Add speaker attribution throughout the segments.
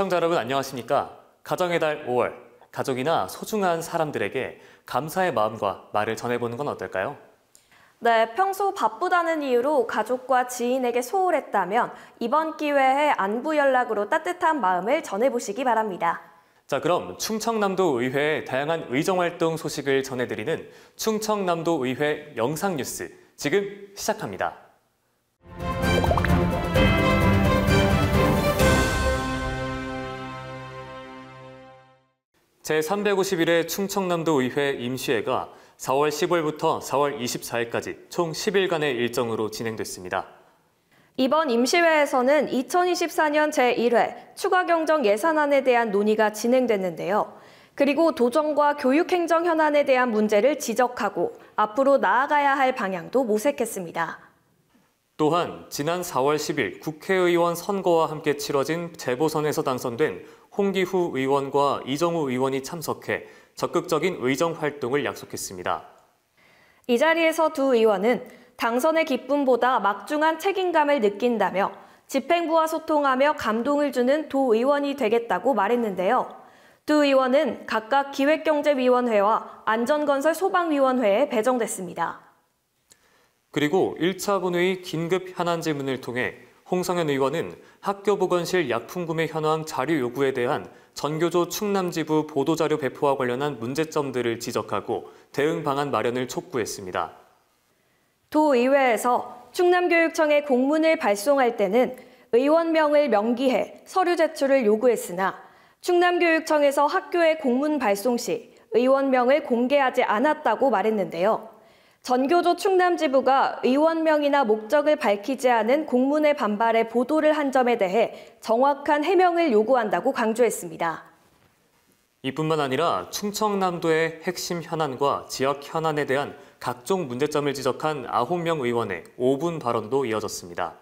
Speaker 1: 시청자 여러분 안녕하십니까? 가정의 달 5월, 가족이나 소중한 사람들에게 감사의 마음과 말을 전해보는 건 어떨까요?
Speaker 2: 네, 평소 바쁘다는 이유로 가족과 지인에게 소홀했다면 이번 기회에 안부 연락으로 따뜻한 마음을 전해보시기 바랍니다.
Speaker 1: 자, 그럼 충청남도 의회의 다양한 의정활동 소식을 전해드리는 충청남도 의회 영상뉴스 지금 시작합니다. 제351회 충청남도 의회 임시회가 4월 15일부터 4월 24일까지 총 10일간의 일정으로 진행됐습니다.
Speaker 2: 이번 임시회에서는 2024년 제1회 추가경정 예산안에 대한 논의가 진행됐는데요. 그리고 도정과 교육행정 현안에 대한 문제를 지적하고 앞으로 나아가야 할 방향도 모색했습니다.
Speaker 1: 또한 지난 4월 10일 국회의원 선거와 함께 치러진 재보선에서 당선된 홍기후 의원과 이정우 의원이 참석해 적극적인 의정 활동을 약속했습니다.
Speaker 2: 이 자리에서 두 의원은 당선의 기쁨보다 막중한 책임감을 느낀다며 집행부와 소통하며 감동을 주는 도의원이 되겠다고 말했는데요. 두 의원은 각각 기획경제위원회와 안전건설 소방위원회에 배정됐습니다. 그리고
Speaker 1: 1차 본회의 긴급 현안 질문을 통해 홍성현 의원은 학교보건실 약품구매 현황 자료 요구에 대한 전교조 충남지부 보도자료 배포와 관련한 문제점들을 지적하고 대응 방안 마련을 촉구했습니다.
Speaker 2: 도의회에서 충남교육청에 공문을 발송할 때는 의원명을 명기해 서류 제출을 요구했으나 충남교육청에서 학교에 공문 발송 시 의원명을 공개하지 않았다고 말했는데요. 전교조 충남지부가 의원명이나 목적을 밝히지 않은 공문의 반발에 보도를 한 점에 대해 정확한 해명을 요구한다고 강조했습니다.
Speaker 1: 이뿐만 아니라 충청남도의 핵심 현안과 지역 현안에 대한 각종 문제점을 지적한 9명 의원의 5분 발언도 이어졌습니다.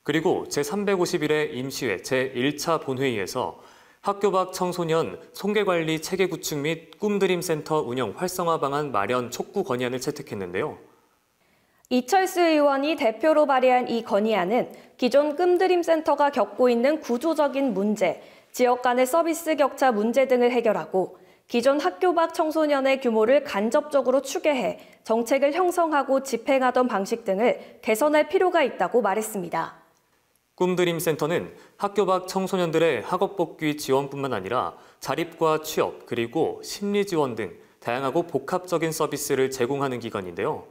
Speaker 1: 그리고 제351회 임시회 제1차 본회의에서 학교 밖 청소년 송계관리 체계 구축 및 꿈드림센터 운영 활성화 방안 마련 촉구 건의안을 채택했는데요.
Speaker 2: 이철수 의원이 대표로 발의한 이 건의안은 기존 꿈드림센터가 겪고 있는 구조적인 문제, 지역 간의 서비스 격차 문제 등을 해결하고 기존 학교 밖 청소년의 규모를 간접적으로 추계해 정책을 형성하고 집행하던 방식 등을 개선할 필요가 있다고 말했습니다.
Speaker 1: 꿈드림센터는 학교 밖 청소년들의 학업 복귀 지원뿐만 아니라 자립과 취업, 그리고 심리 지원 등 다양하고 복합적인 서비스를 제공하는 기관인데요.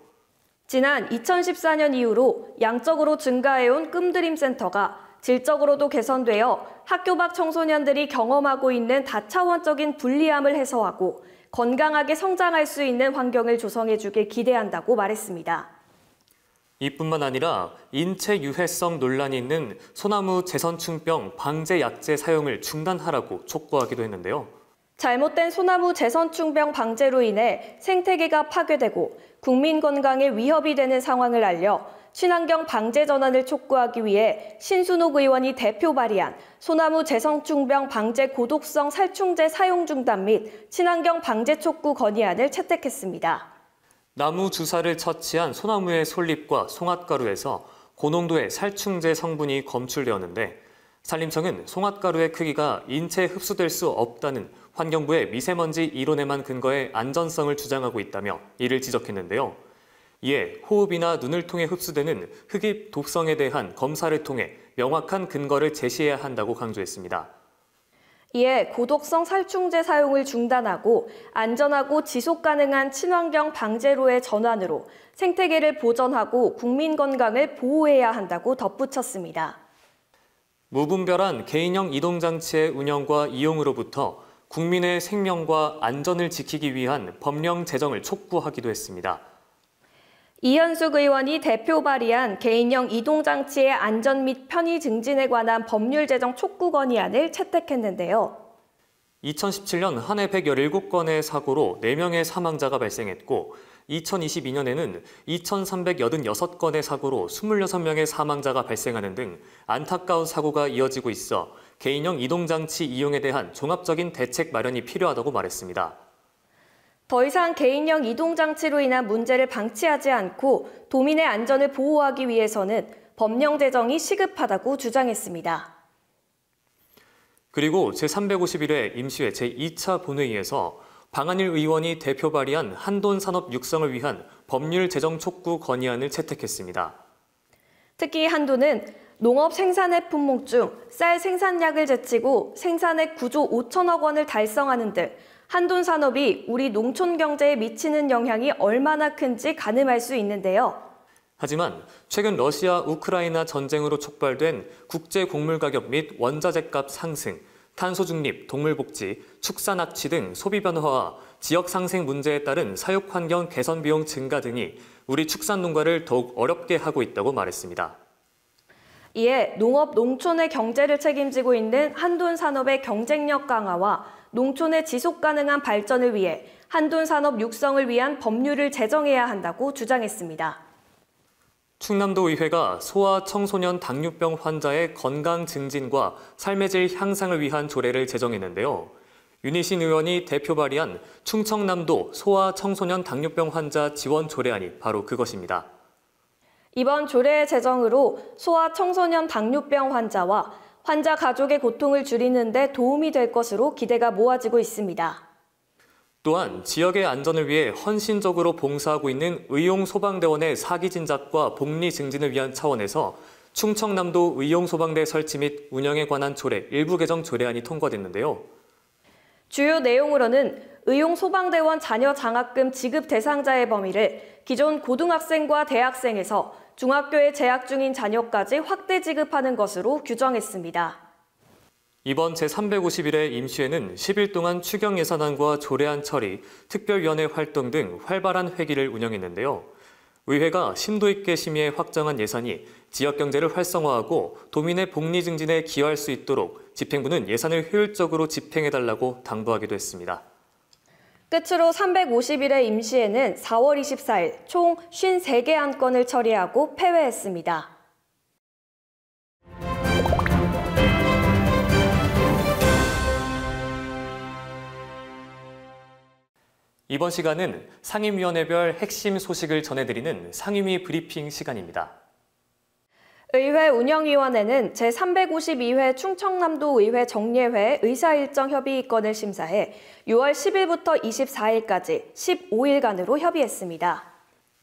Speaker 2: 지난 2014년 이후로 양적으로 증가해온 꿈드림센터가 질적으로도 개선되어 학교 밖 청소년들이 경험하고 있는 다차원적인 불리함을 해소하고 건강하게 성장할 수 있는 환경을 조성해주길 기대한다고 말했습니다.
Speaker 1: 이뿐만 아니라 인체 유해성 논란이 있는 소나무 제선충병 방제 약제 사용을 중단하라고 촉구하기도 했는데요.
Speaker 2: 잘못된 소나무 제선충병 방제로 인해 생태계가 파괴되고 국민 건강에 위협이 되는 상황을 알려 친환경 방제 전환을 촉구하기 위해 신순옥 의원이 대표 발의한 소나무 제선충병 방제 고독성 살충제 사용 중단 및 친환경 방제 촉구 건의안을 채택했습니다.
Speaker 1: 나무 주사를 처치한 소나무의 솔잎과 송앗가루에서 고농도의 살충제 성분이 검출되었는데 산림청은 송앗가루의 크기가 인체에 흡수될 수 없다는 환경부의 미세먼지 이론에만 근거해 안전성을 주장하고 있다며 이를 지적했는데요. 이에 호흡이나 눈을 통해 흡수되는 흡입 독성에 대한 검사를 통해 명확한 근거를 제시해야 한다고 강조했습니다.
Speaker 2: 이에 고독성 살충제 사용을 중단하고 안전하고 지속 가능한 친환경 방제로의 전환으로 생태계를 보전하고 국민 건강을 보호해야 한다고 덧붙였습니다.
Speaker 1: 무분별한 개인형 이동장치의 운영과 이용으로부터 국민의 생명과 안전을 지키기 위한 법령 제정을 촉구하기도 했습니다.
Speaker 2: 이현숙 의원이 대표 발의한 개인형 이동장치의 안전 및 편의 증진에 관한 법률 제정 촉구 건의안을 채택했는데요.
Speaker 1: 2017년 한 해 117건의 사고로 4명의 사망자가 발생했고 2022년에는 2,386건의 사고로 26명의 사망자가 발생하는 등 안타까운 사고가 이어지고 있어 개인형 이동장치 이용에 대한 종합적인 대책 마련이 필요하다고 말했습니다.
Speaker 2: 더 이상 개인형 이동장치로 인한 문제를 방치하지 않고 도민의 안전을 보호하기 위해서는 법령 제정이 시급하다고 주장했습니다.
Speaker 1: 그리고 제351회 임시회 제2차 본회의에서 방한일 의원이 대표 발의한 한돈 산업 육성을 위한 법률 제정 촉구 건의안을 채택했습니다.
Speaker 2: 특히 한돈은 농업 생산액 품목 중 쌀 생산량을 제치고 생산액 9조 5천억 원을 달성하는 등 한돈 산업이 우리 농촌 경제에 미치는 영향이 얼마나 큰지 가늠할 수 있는데요.
Speaker 1: 하지만 최근 러시아 우크라이나 전쟁으로 촉발된 국제 곡물 가격 및 원자재값 상승, 탄소 중립, 동물 복지, 축산 악취 등 소비 변화와 지역 상생 문제에 따른 사육 환경 개선 비용 증가 등이 우리 축산 농가를 더욱 어렵게 하고 있다고 말했습니다.
Speaker 2: 이에 농업 농촌의 경제를 책임지고 있는 한돈 산업의 경쟁력 강화와 농촌의 지속 가능한 발전을 위해 한돈 산업 육성을 위한 법률을 제정해야 한다고 주장했습니다.
Speaker 1: 충남도 의회가 소아 청소년 당뇨병 환자의 건강 증진과 삶의 질 향상을 위한 조례를 제정했는데요. 윤희신 의원이 대표 발의한 충청남도 소아 청소년 당뇨병 환자 지원 조례안이 바로 그것입니다.
Speaker 2: 이번 조례의 제정으로 소아 청소년 당뇨병 환자와 환자 가족의 고통을 줄이는 데 도움이 될 것으로 기대가 모아지고 있습니다.
Speaker 1: 또한 지역의 안전을 위해 헌신적으로 봉사하고 있는 의용소방대원의 사기 진작과 복리 증진을 위한 차원에서 충청남도 의용소방대 설치 및 운영에 관한 조례 일부 개정 조례안이 통과됐는데요.
Speaker 2: 주요 내용으로는 의용소방대원 자녀 장학금 지급 대상자의 범위를 기존 고등학생과 대학생에서 중학교에 재학 중인 자녀까지 확대 지급하는 것으로 규정했습니다.
Speaker 1: 이번 제351회 임시회는 10일 동안 추경 예산안과 조례안 처리, 특별위원회 활동 등 활발한 회기를 운영했는데요. 의회가 심도 있게 심의해 확정한 예산이 지역 경제를 활성화하고 도민의 복리 증진에 기여할 수 있도록 집행부는 예산을 효율적으로 집행해달라고 당부하기도 했습니다.
Speaker 2: 끝으로 351회 임시회는 4월 24일 총 53개 안건을 처리하고 폐회했습니다.
Speaker 1: 이번 시간은 상임위원회별 핵심 소식을 전해드리는 상임위 브리핑 시간입니다.
Speaker 2: 의회 운영위원회는 제352회 충청남도 의회 정례회 의사일정 협의건을 심사해 6월 10일부터 24일까지 15일간으로 협의했습니다.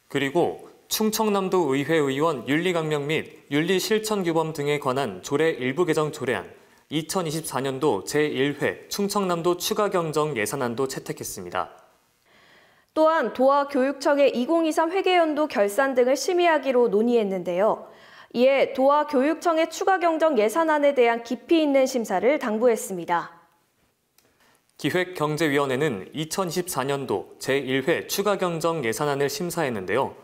Speaker 1: 그리고 충청남도 의회 의원 윤리강령 및 윤리실천규범 등에 관한 조례 일부 개정 조례안, 2024년도 제1회 충청남도 추가경정 예산안도 채택했습니다.
Speaker 2: 또한 도와 교육청의 2023 회계연도 결산 등을 심의하기로 논의했는데요. 이에 도와 교육청의 추가 경정 예산안에 대한 깊이 있는 심사를 당부했습니다.
Speaker 1: 기획경제위원회는 2024년도 제1회 추가 경정 예산안을 심사했는데요.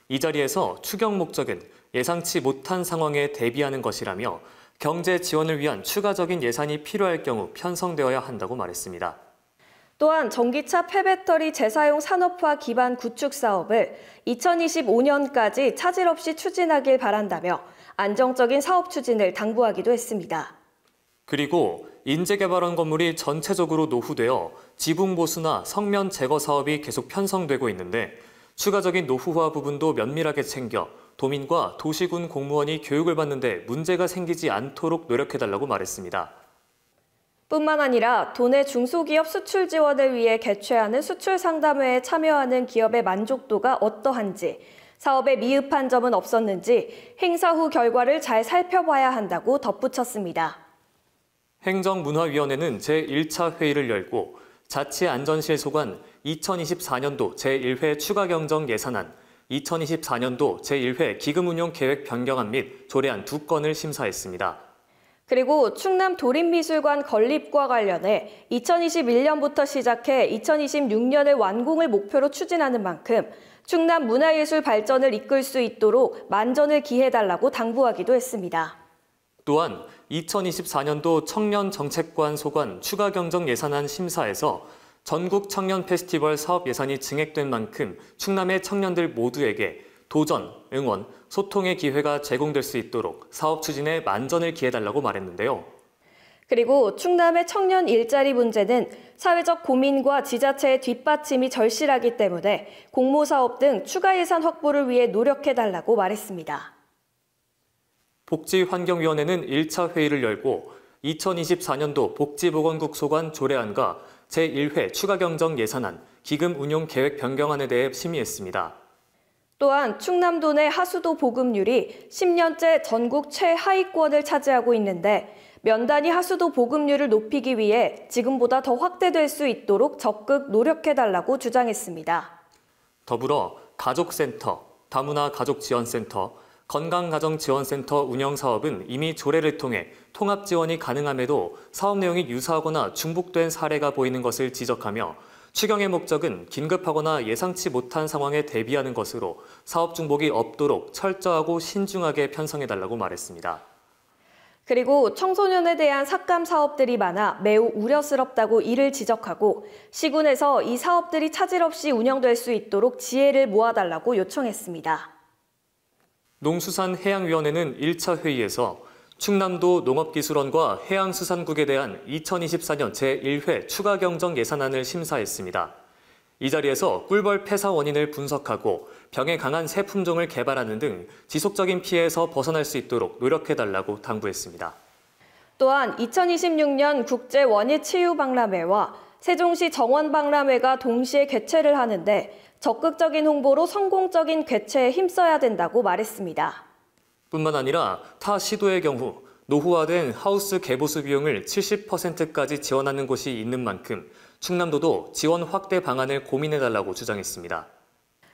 Speaker 1: 이 자리에서 추경 목적은 예상치 못한 상황에 대비하는 것이라며 경제 지원을 위한 추가적인 예산이 필요할 경우 편성되어야 한다고 말했습니다.
Speaker 2: 또한 전기차 폐배터리 재사용 산업화 기반 구축 사업을 2025년까지 차질 없이 추진하길 바란다며 안정적인 사업 추진을 당부하기도 했습니다.
Speaker 1: 그리고 인재개발원 건물이 전체적으로 노후되어 지붕 보수나 성면 제거 사업이 계속 편성되고 있는데 추가적인 노후화 부분도 면밀하게 챙겨 도민과 도시군 공무원이 교육을 받는데 문제가 생기지 않도록 노력해달라고 말했습니다.
Speaker 2: 뿐만 아니라 도내 중소기업 수출 지원을 위해 개최하는 수출 상담회에 참여하는 기업의 만족도가 어떠한지, 사업에 미흡한 점은 없었는지 행사 후 결과를 잘 살펴봐야 한다고 덧붙였습니다.
Speaker 1: 행정문화위원회는 제1차 회의를 열고 자치안전실 소관 2024년도 제1회 추가경정 예산안, 2024년도 제1회 기금운용 계획 변경안 및 조례안 2건을 심사했습니다.
Speaker 2: 그리고 충남 도립미술관 건립과 관련해 2021년부터 시작해 2026년을 완공을 목표로 추진하는 만큼 충남 문화예술 발전을 이끌 수 있도록 만전을 기해달라고 당부하기도 했습니다.
Speaker 1: 또한 2024년도 청년정책관 소관 추가경정 예산안 심사에서 전국 청년 페스티벌 사업 예산이 증액된 만큼 충남의 청년들 모두에게 도전, 응원, 소통의 기회가 제공될 수 있도록 사업 추진에 만전을 기해달라고 말했는데요.
Speaker 2: 그리고 충남의 청년 일자리 문제는 사회적 고민과 지자체의 뒷받침이 절실하기 때문에 공모사업 등 추가 예산 확보를 위해 노력해달라고 말했습니다.
Speaker 1: 복지환경위원회는 1차 회의를 열고 2024년도 복지보건국 소관 조례안과 제1회 추가경정 예산안, 기금 운용 계획 변경안에 대해 심의했습니다.
Speaker 2: 또한 충남도 내 하수도 보급률이 10년째 전국 최하위권을 차지하고 있는데 면단위 하수도 보급률을 높이기 위해 지금보다 더 확대될 수 있도록 적극 노력해달라고 주장했습니다.
Speaker 1: 더불어 가족센터, 다문화 가족지원센터, 건강가정지원센터 운영사업은 이미 조례를 통해 통합 지원이 가능함에도 사업 내용이 유사하거나 중복된 사례가 보이는 것을 지적하며 추경의 목적은 긴급하거나 예상치 못한 상황에 대비하는 것으로 사업 중복이 없도록 철저하고 신중하게 편성해달라고 말했습니다.
Speaker 2: 그리고 청소년에 대한 삭감 사업들이 많아 매우 우려스럽다고 이를 지적하고 시군에서 이 사업들이 차질 없이 운영될 수 있도록 지혜를 모아달라고 요청했습니다.
Speaker 1: 농수산해양위원회는 1차 회의에서 충남도 농업기술원과 해양수산국에 대한 2024년 제1회 추가경정 예산안을 심사했습니다. 이 자리에서 꿀벌 폐사 원인을 분석하고 병에 강한 새 품종을 개발하는 등 지속적인 피해에서 벗어날 수 있도록 노력해달라고 당부했습니다.
Speaker 2: 또한 2026년 국제원예치유박람회와 세종시 정원박람회가 동시에 개최를 하는데 적극적인 홍보로 성공적인 개최에 힘써야 된다고 말했습니다.
Speaker 1: 뿐만 아니라 타 시도의 경우 노후화된 하우스 개보수 비용을 70%까지 지원하는 곳이 있는 만큼 충남도도 지원 확대 방안을 고민해달라고 주장했습니다.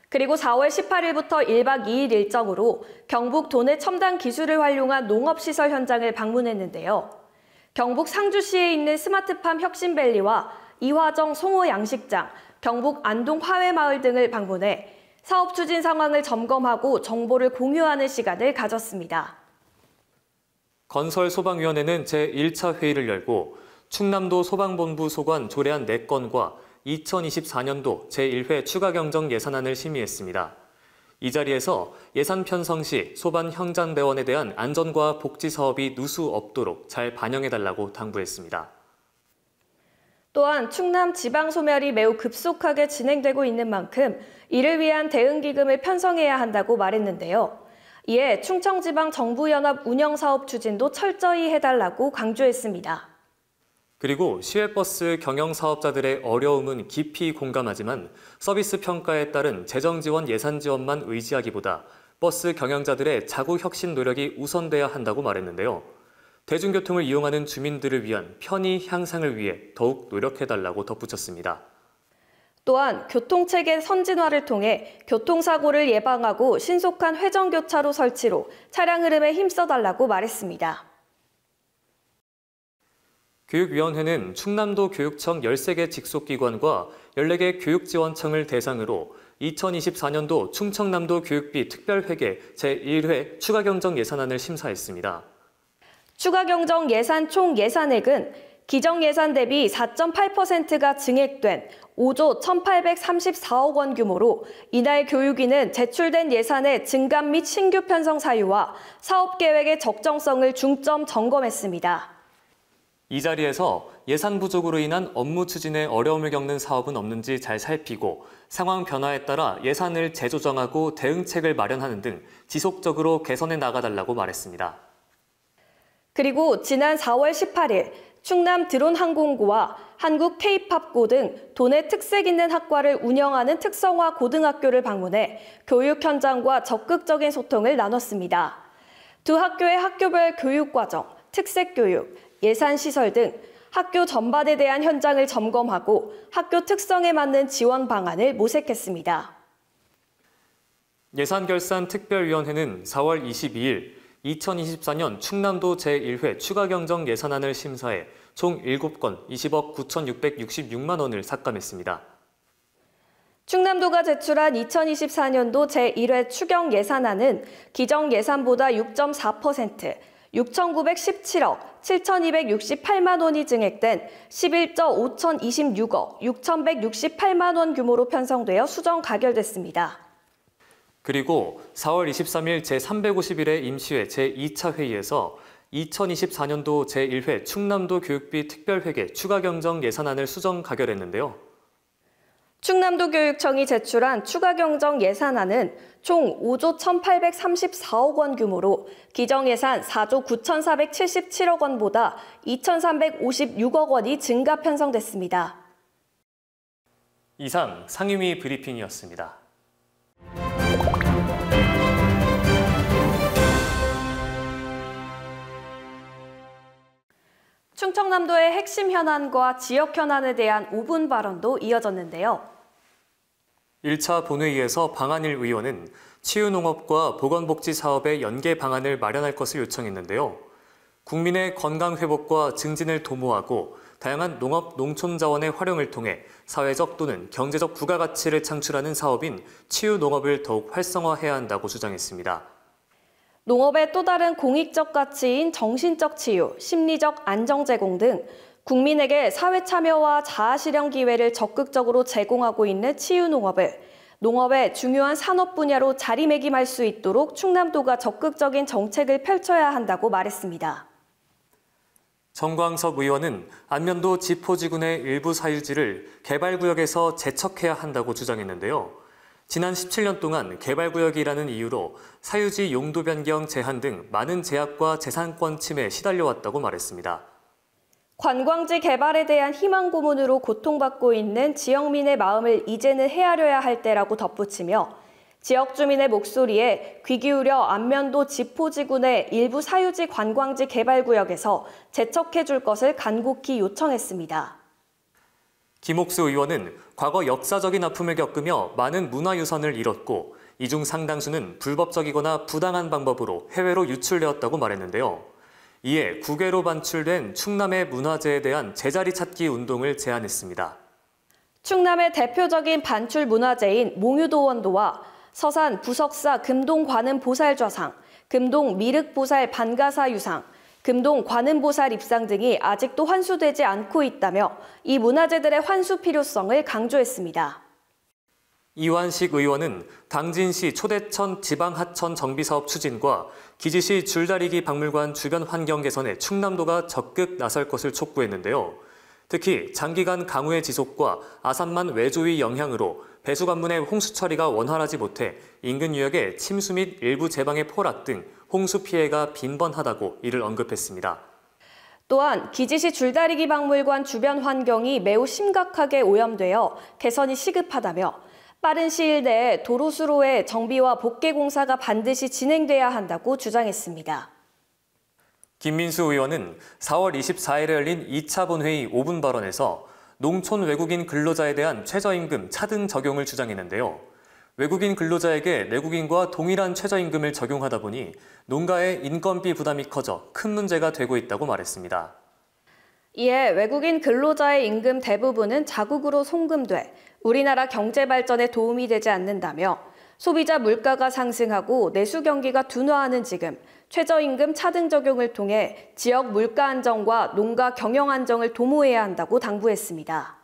Speaker 2: 그리고 4월 18일부터 1박 2일 일정으로 경북 도내 첨단 기술을 활용한 농업시설 현장을 방문했는데요. 경북 상주시에 있는 스마트팜 혁신밸리와 이화정 송호 양식장, 경북 안동 화훼마을 등을 방문해 사업 추진 상황을 점검하고 정보를 공유하는 시간을 가졌습니다.
Speaker 1: 건설소방위원회는 제1차 회의를 열고 충남도 소방본부 소관 조례안 4건과 2024년도 제1회 추가경정 예산안을 심의했습니다. 이 자리에서 예산 편성 시 소방 현장대원에 대한 안전과 복지 사업이 누수 없도록 잘 반영해달라고 당부했습니다.
Speaker 2: 또한 충남 지방 소멸이 매우 급속하게 진행되고 있는 만큼 이를 위한 대응기금을 편성해야 한다고 말했는데요. 이에 충청지방정부연합 운영사업 추진도 철저히 해달라고 강조했습니다.
Speaker 1: 그리고 시외버스 경영사업자들의 어려움은 깊이 공감하지만 서비스 평가에 따른 재정지원 예산지원만 의지하기보다 버스 경영자들의 자구 혁신 노력이 우선돼야 한다고 말했는데요. 대중교통을 이용하는 주민들을 위한 편의 향상을 위해 더욱 노력해달라고 덧붙였습니다.
Speaker 2: 또한 교통체계 선진화를 통해 교통사고를 예방하고 신속한 회전교차로 설치로 차량 흐름에 힘써달라고 말했습니다.
Speaker 1: 교육위원회는 충남도 교육청 13개 직속기관과 14개 교육지원청을 대상으로 2024년도 충청남도 교육비 특별회계 제1회 추가경정 예산안을 심사했습니다.
Speaker 2: 추가경정 예산 총 예산액은 기정 예산 대비 4.8%가 증액된 5조 1,834억 원 규모로 이날 교육위는 제출된 예산의 증감 및 신규 편성 사유와 사업 계획의 적정성을 중점 점검했습니다.
Speaker 1: 이 자리에서 예산 부족으로 인한 업무 추진에 어려움을 겪는 사업은 없는지 잘 살피고 상황 변화에 따라 예산을 재조정하고 대응책을 마련하는 등 지속적으로 개선해 나가달라고 말했습니다. 그리고
Speaker 2: 지난 4월 18일 충남 드론항공고와 한국 K-팝고 등 도내 특색 있는 학과를 운영하는 특성화 고등학교를 방문해 교육 현장과 적극적인 소통을 나눴습니다. 두 학교의 학교별 교육과정, 특색교육, 예산시설 등 학교 전반에 대한 현장을 점검하고 학교 특성에 맞는 지원 방안을 모색했습니다.
Speaker 1: 예산결산특별위원회는 4월 22일 2024년 충남도 제1회 추가경정 예산안을 심사해 총 7건 20억 9,666만 원을 삭감했습니다.
Speaker 2: 충남도가 제출한 2024년도 제1회 추경 예산안은 기정 예산보다 6.4%, 6,917억 7,268만 원이 증액된 11조 5,026억 6,168만 원 규모로 편성되어 수정 가결됐습니다.
Speaker 1: 그리고 4월 23일 제351회 임시회 제2차 회의에서 2024년도 제1회 충남도 교육비 특별회계 추가경정 예산안을 수정 가결했는데요.
Speaker 2: 충남도 교육청이 제출한 추가 경정 예산안은 총 5조 1,834억 원 규모로 기정 예산 4조 9,477억 원보다 2,356억 원이 증가 편성됐습니다.
Speaker 1: 이상 상임위 브리핑이었습니다.
Speaker 2: 충청남도의 핵심 현안과 지역 현안에 대한 5분 발언도 이어졌는데요.
Speaker 1: 1차 본회의에서 방한일 의원은 치유농업과 보건복지 사업의 연계 방안을 마련할 것을 요청했는데요. 국민의 건강 회복과 증진을 도모하고 다양한 농업, 농촌 자원의 활용을 통해 사회적 또는 경제적 부가가치를 창출하는 사업인 치유농업을 더욱 활성화해야 한다고 주장했습니다.
Speaker 2: 농업의 또 다른 공익적 가치인 정신적 치유, 심리적 안정 제공 등 국민에게 사회 참여와 자아 실현 기회를 적극적으로 제공하고 있는 치유농업을 농업의 중요한 산업 분야로 자리매김할 수 있도록 충남도가 적극적인 정책을 펼쳐야 한다고 말했습니다.
Speaker 1: 정광섭 의원은 안면도 지포지군의 일부 사유지를 개발구역에서 재척해야 한다고 주장했는데요. 지난 17년 동안 개발구역이라는 이유로 사유지 용도 변경 제한 등 많은 제약과 재산권 침해에 시달려왔다고 말했습니다.
Speaker 2: 관광지 개발에 대한 희망 고문으로 고통받고 있는 지역민의 마음을 이제는 헤아려야 할 때라고 덧붙이며 지역 주민의 목소리에 귀 기울여 안면도 지포지군의 일부 사유지 관광지 개발구역에서 재척해 줄 것을 간곡히 요청했습니다.
Speaker 1: 김옥수 의원은 과거 역사적인 아픔을 겪으며 많은 문화유산을 잃었고 이 중 상당수는 불법적이거나 부당한 방법으로 해외로 유출되었다고 말했는데요. 이에 국외로 반출된 충남의 문화재에 대한 제자리 찾기 운동을 제안했습니다.
Speaker 2: 충남의 대표적인 반출 문화재인 몽유도원도와 서산 부석사 금동 관음보살좌상, 금동 미륵보살 반가사 유상, 금동 관음보살 입상 등이 아직도 환수되지 않고 있다며 이 문화재들의 환수 필요성을 강조했습니다.
Speaker 1: 이완식 의원은 당진시 초대천 지방하천 정비사업 추진과 기지시 줄다리기 박물관 주변 환경 개선에 충남도가 적극 나설 것을 촉구했는데요. 특히 장기간 강우의 지속과 아산만 외조위 영향으로 배수관문의 홍수 처리가 원활하지 못해 인근 유역의 침수 및 일부 제방의 포락 등 홍수 피해가 빈번하다고 이를 언급했습니다.
Speaker 2: 또한 기지시 줄다리기 박물관 주변 환경이 매우 심각하게 오염되어 개선이 시급하다며 빠른 시일 내에 도로수로의 정비와 복개 공사가 반드시 진행돼야 한다고 주장했습니다.
Speaker 1: 김민수 의원은 4월 24일에 열린 2차 본회의 5분 발언에서 농촌 외국인 근로자에 대한 최저임금 차등 적용을 주장했는데요. 외국인 근로자에게 내국인과 동일한 최저임금을 적용하다 보니 농가의 인건비 부담이 커져 큰 문제가 되고 있다고 말했습니다.
Speaker 2: 이에 외국인 근로자의 임금 대부분은 자국으로 송금돼 우리나라 경제 발전에 도움이 되지 않는다며 소비자 물가가 상승하고 내수 경기가 둔화하는 지금 최저임금 차등 적용을 통해 지역 물가 안정과 농가 경영 안정을 도모해야 한다고 당부했습니다.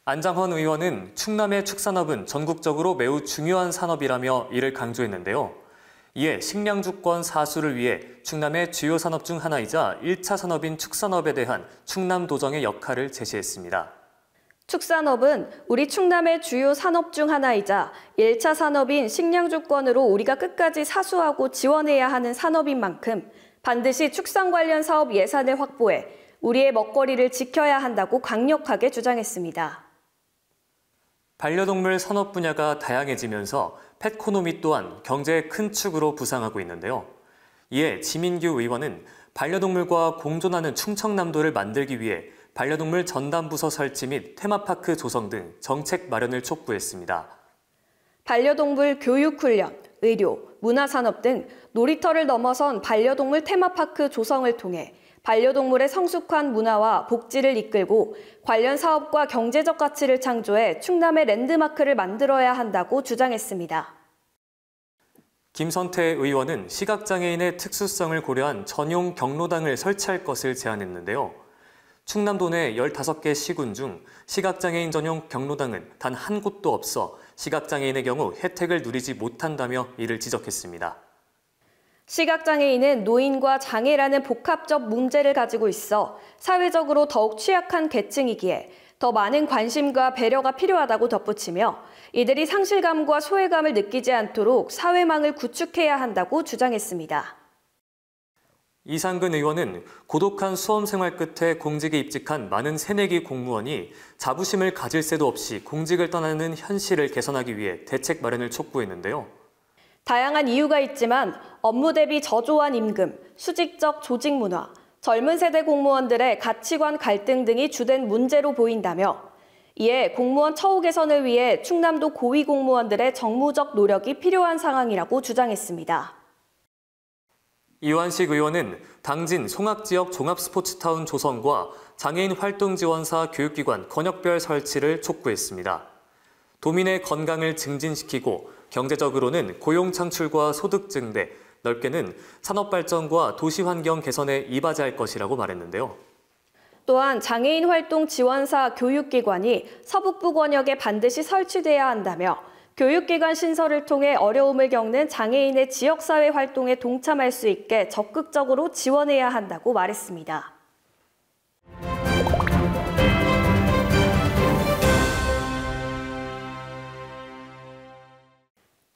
Speaker 1: 안장헌 의원은 충남의 축산업은 전국적으로 매우 중요한 산업이라며 이를 강조했는데요. 이에 식량주권 사수를 위해 충남의 주요 산업 중 하나이자 1차 산업인 축산업에 대한 충남 도정의 역할을 제시했습니다.
Speaker 2: 축산업은 우리 충남의 주요 산업 중 하나이자 1차 산업인 식량주권으로 우리가 끝까지 사수하고 지원해야 하는 산업인 만큼 반드시 축산 관련 사업 예산을 확보해 우리의 먹거리를 지켜야 한다고 강력하게 주장했습니다.
Speaker 1: 반려동물 산업 분야가 다양해지면서 펫코노미 또한 경제의 큰 축으로 부상하고 있는데요. 이에 지민규 의원은 반려동물과 공존하는 충청남도를 만들기 위해 반려동물 전담부서 설치 및 테마파크 조성 등 정책 마련을 촉구했습니다.
Speaker 2: 반려동물 교육 훈련, 의료, 문화산업 등 놀이터를 넘어선 반려동물 테마파크 조성을 통해 반려동물의 성숙한 문화와 복지를 이끌고 관련 사업과 경제적 가치를 창조해 충남의 랜드마크를 만들어야 한다고 주장했습니다.
Speaker 1: 김선태 의원은 시각장애인의 특수성을 고려한 전용 경로당을 설치할 것을 제안했는데요. 충남도 내 15개 시군 중 시각장애인 전용 경로당은 단 한 곳도 없어 시각장애인의 경우 혜택을 누리지 못한다며 이를 지적했습니다.
Speaker 2: 시각장애인은 노인과 장애라는 복합적 문제를 가지고 있어 사회적으로 더욱 취약한 계층이기에 더 많은 관심과 배려가 필요하다고 덧붙이며 이들이 상실감과 소외감을 느끼지 않도록 사회망을 구축해야 한다고 주장했습니다.
Speaker 1: 이상근 의원은 고독한 수험 생활 끝에 공직에 입직한 많은 새내기 공무원이 자부심을 가질 새도 없이 공직을 떠나는 현실을 개선하기 위해 대책 마련을 촉구했는데요.
Speaker 2: 다양한 이유가 있지만 업무 대비 저조한 임금, 수직적 조직 문화, 젊은 세대 공무원들의 가치관 갈등 등이 주된 문제로 보인다며 이에 공무원 처우 개선을 위해 충남도 고위 공무원들의 정무적 노력이 필요한 상황이라고 주장했습니다.
Speaker 1: 이완식 의원은 당진 송악지역 종합스포츠타운 조성과 장애인 활동지원사 교육기관 권역별 설치를 촉구했습니다. 도민의 건강을 증진시키고 경제적으로는 고용 창출과 소득 증대, 넓게는 산업 발전과 도시 환경 개선에 이바지할 것이라고 말했는데요.
Speaker 2: 또한 장애인 활동 지원사 교육기관이 서북부 권역에 반드시 설치돼야 한다며 교육기관 신설을 통해 어려움을 겪는 장애인의 지역사회 활동에 동참할 수 있게 적극적으로 지원해야 한다고 말했습니다.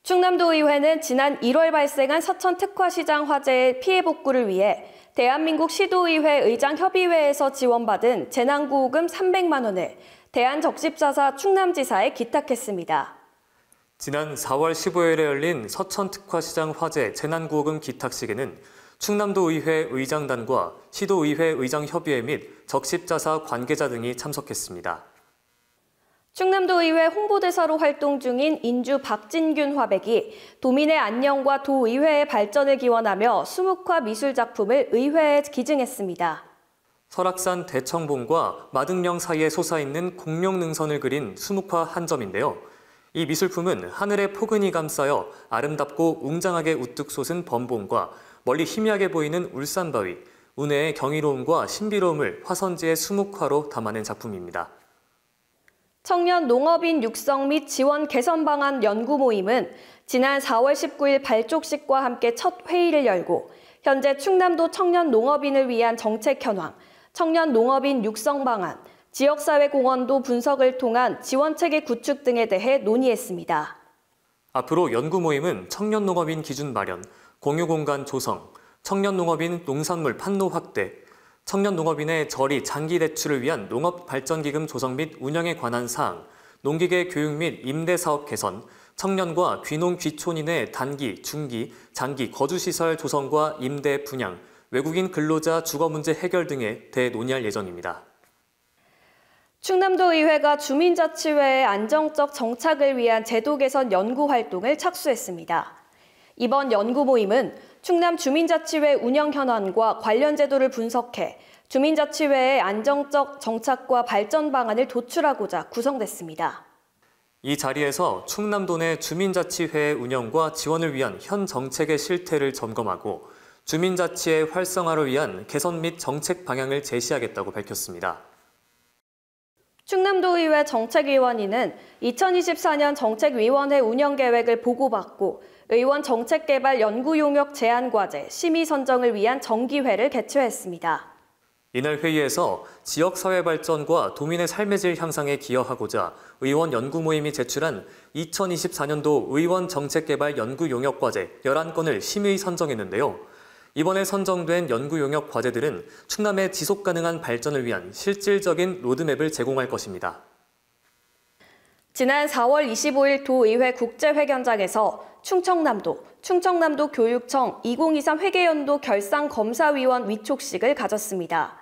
Speaker 2: 충남도의회는 지난 1월 발생한 서천 특화시장 화재의 피해 복구를 위해 대한민국 시도의회 의장협의회에서 지원받은 재난구호금 300만 원을 대한적십자사 충남지사에 기탁했습니다.
Speaker 1: 지난 4월 15일에 열린 서천 특화시장 화재 재난구호금 기탁식에는 충남도의회 의장단과 시도의회 의장협의회 및 적십자사 관계자 등이 참석했습니다.
Speaker 2: 충남도의회 홍보대사로 활동 중인 인주 박진균 화백이 도민의 안녕과 도의회의 발전을 기원하며 수묵화 미술작품을 의회에 기증했습니다.
Speaker 1: 설악산 대청봉과 마등령 사이에 솟아있는 공룡능선을 그린 수묵화 한 점인데요. 이 미술품은 하늘에 포근히 감싸여 아름답고 웅장하게 우뚝 솟은 범봉과 멀리 희미하게 보이는 울산바위, 운해의 경이로움과 신비로움을 화선지의 수묵화로 담아낸 작품입니다.
Speaker 2: 청년 농업인 육성 및 지원 개선 방안 연구 모임은 지난 4월 19일 발족식과 함께 첫 회의를 열고 현재 충남도 청년 농업인을 위한 정책 현황, 청년 농업인 육성 방안, 지역사회 공헌도 분석을 통한 지원체계 구축 등에 대해 논의했습니다.
Speaker 1: 앞으로 연구 모임은 청년 농업인 기준 마련, 공유 공간 조성, 청년 농업인 농산물 판로 확대, 청년 농업인의 저리 장기 대출을 위한 농업발전기금 조성 및 운영에 관한 사항, 농기계 교육 및 임대사업 개선, 청년과 귀농 귀촌인의 단기, 중기, 장기 거주시설 조성과 임대 분양, 외국인 근로자 주거 문제 해결 등에 대해 논의할 예정입니다.
Speaker 2: 충남도의회가 주민자치회의 안정적 정착을 위한 제도 개선 연구 활동을 착수했습니다. 이번 연구 모임은 충남 주민자치회 운영 현황과 관련 제도를 분석해 주민자치회의 안정적 정착과 발전 방안을 도출하고자 구성됐습니다.
Speaker 1: 이 자리에서 충남도 내 주민자치회의 운영과 지원을 위한 현 정책의 실태를 점검하고 주민자치의 활성화를 위한 개선 및 정책 방향을 제시하겠다고 밝혔습니다.
Speaker 2: 충남도의회 정책위원회는 2024년 정책위원회 운영계획을 보고받고 의원 정책개발 연구용역 제안과제 심의 선정을 위한 정기회를 개최했습니다.
Speaker 1: 이날 회의에서 지역사회 발전과 도민의 삶의 질 향상에 기여하고자 의원 연구 모임이 제출한 2024년도 의원 정책개발 연구용역과제 11건을 심의 선정했는데요. 이번에 선정된 연구용역 과제들은 충남의 지속가능한 발전을 위한 실질적인 로드맵을 제공할 것입니다.
Speaker 2: 지난 4월 25일 도의회 국제회견장에서 충청남도 교육청 2023 회계연도 결산검사위원 위촉식을 가졌습니다.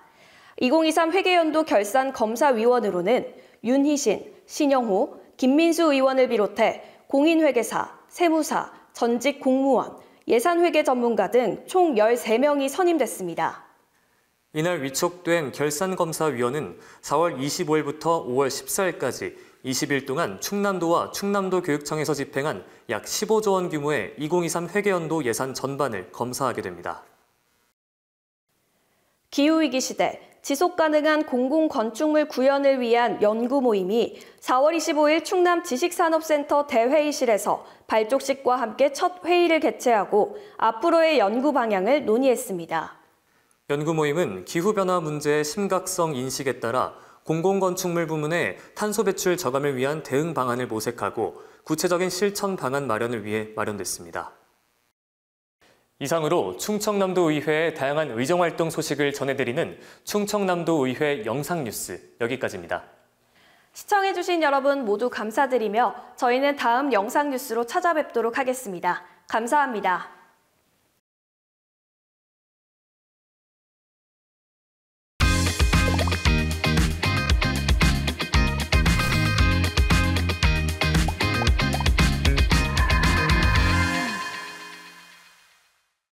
Speaker 2: 2023 회계연도 결산검사위원으로는 윤희신, 신영호, 김민수 의원을 비롯해 공인회계사, 세무사, 전직 공무원, 예산회계 전문가 등 총 13명이 선임됐습니다.
Speaker 1: 이날 위촉된 결산검사위원은 4월 25일부터 5월 14일까지 20일 동안 충남도와 충남도 교육청에서 집행한 약 15조 원 규모의 2023 회계연도 예산 전반을 검사하게 됩니다. 기후위기 시대 지속가능한 공공건축물 구현을 위한 연구 모임이 4월 25일 충남 지식산업센터 대회의실에서 발족식과 함께 첫 회의를 개최하고 앞으로의 연구 방향을 논의했습니다. 연구 모임은 기후변화 문제의 심각성 인식에 따라 공공건축물 부문에 탄소 배출 저감을 위한 대응 방안을 모색하고 구체적인 실천 방안 마련을 위해 마련됐습니다. 이상으로 충청남도의회의 다양한 의정활동 소식을 전해드리는 충청남도의회 영상뉴스 여기까지입니다.
Speaker 2: 시청해주신 여러분 모두 감사드리며 저희는 다음 영상 뉴스로 찾아뵙도록 하겠습니다. 감사합니다.